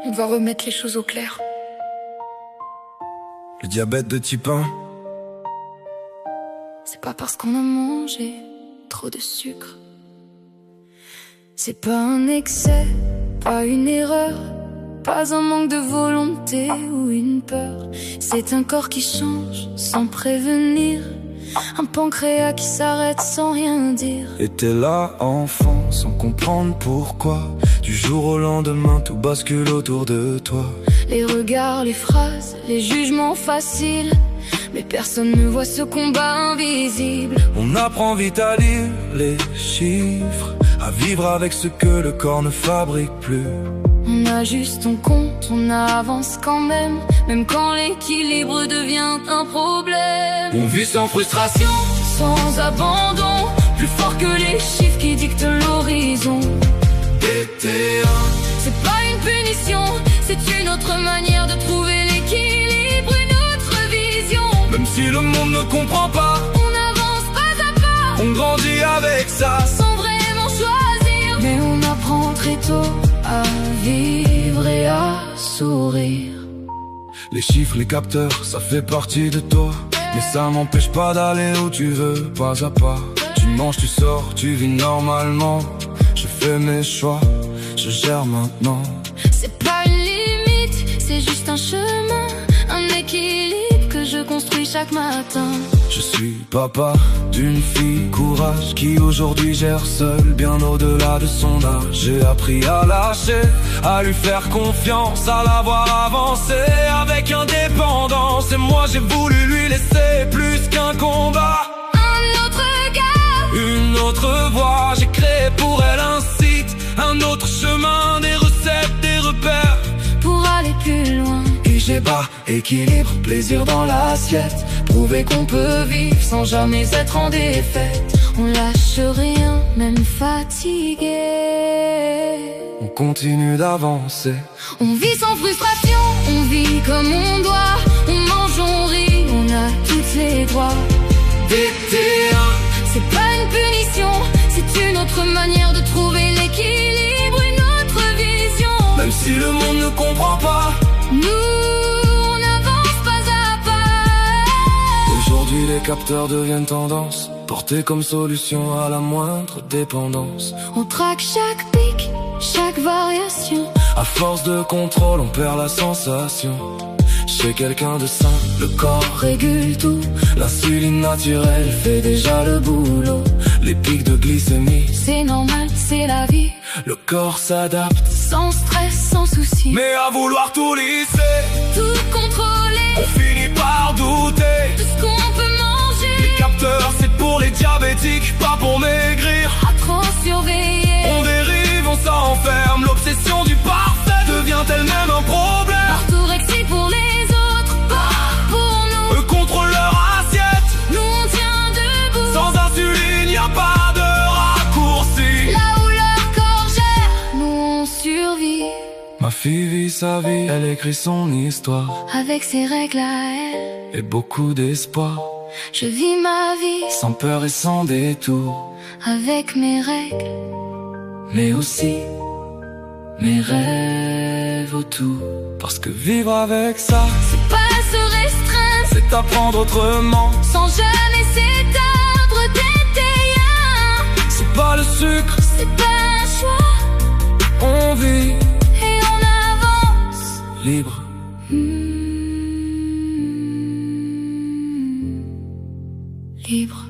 On va remettre les choses au clair. Le diabète de type 1. C'est pas parce qu'on a mangé trop de sucre. C'est pas un excès, pas une erreur, pas un manque de volonté ou une peur. C'est un corps qui change sans prévenir, un pancréas qui s'arrête sans rien dire. Et t'es là, enfant, sans comprendre pourquoi. Du jour au lendemain, tout bascule autour de toi. Les regards, les phrases, les jugements faciles, mais personne ne voit ce combat invisible. On apprend vite à lire les chiffres, à vivre avec ce que le corps ne fabrique plus. On ajuste, on compte, on avance quand même quand l'équilibre devient un problème. On vit sans frustration, sans abandon, plus fort que les chiffres qui dictent l'horizon. C'est pas une punition, c'est une autre manière de trouver l'équilibre, une autre vision. Même si le monde ne comprend pas, on avance pas à pas, on grandit avec ça, sans vraiment choisir. Mais on apprend très tôt à vivre et à sourire. Les chiffres, les capteurs, ça fait partie de toi, mais ça m'empêche pas d'aller où tu veux, pas à pas. Tu manges, tu sors, tu vis normalement. Je fais mes choix, je gère maintenant. C'est pas une limite, c'est juste un chemin, un équilibre que je construis chaque matin. Je suis papa d'une fille courage qui aujourd'hui gère seule, bien au-delà de son âge. J'ai appris à lâcher, à lui faire confiance, à la voir avancer avec indépendance. Et moi j'ai voulu lui laisser plus qu'un combat, un autre regard, une autre voie. J'ai créé pour elle un site, un autre chemin, des recettes, des repères pour aller plus loin. Et j'ai bas, équilibre, plaisir dans l'assiette, prouver qu'on peut vivre sans jamais être en défaite. On lâche rien, même fatigué, on continue d'avancer. On vit sans frustration, on vit comme on doit. On mange, on rit, on a tous les droits. DT1, c'est pas une punition, c'est une autre manière de trouver l'équilibre, une autre vision. Même si le monde ne comprend pas, nous on avance pas à pas. Aujourd'hui les capteurs deviennent tendance, portés comme solution à la moindre dépendance. On traque chaque pic, chaque variation. À force de contrôle, on perd la sensation. Chez quelqu'un de sain, le corps régule tout. L'insuline naturelle fait déjà le boulot. Les pics de glycémie, c'est normal, c'est la vie. Le corps s'adapte, sans stress, sans souci. Mais à vouloir tout lisser, tout contrôler, on finit par douter de ce qu'on peut manger. Les capteurs, c'est pour les diabétiques, pas pour maigrir. À trop surveiller, on dérive, on s'enferme. L'obsession du parfait devient elle-même un problème. Orthorexie pour les autres, pas pour nous. Eux contrôlent leur assiette, nous on tient debout. Sans insuline, y a pas de raccourci. Là où leur corps gère, nous on survit. Ma fille vit sa vie, elle écrit son histoire, avec ses règles à elle, et beaucoup d'espoir. Je vis ma vie, sans peur et sans détour, avec mes règles, mais aussi mes rêves autour. Parce que vivre avec ça, c'est pas se restreindre, c'est apprendre autrement, sans jamais s'éteindre. DT1, c'est pas le sucre, c'est pas un choix. On vit et on avance libre. Libre.